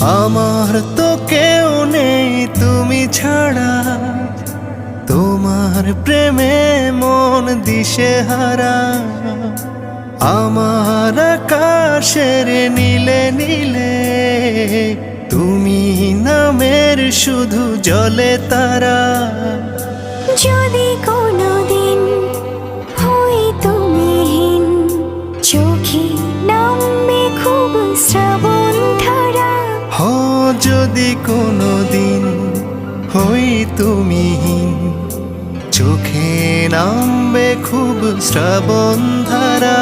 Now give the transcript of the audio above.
আমার তো কেউ নেই তুমি ছাড়া, তোমার প্রেমে মন দিশেহারা। আমার আকাশের নীলে নীলে তুমি নামের শুধু জলে তারা। যদি কোনোদিন হই তুমিহীন, চোখে নামবে খুব শ্রাবণ ধারা। হো যদি কোনোদিন হই তুমিহীন, চোখে নামবে খুব শ্রাবণ ধারা।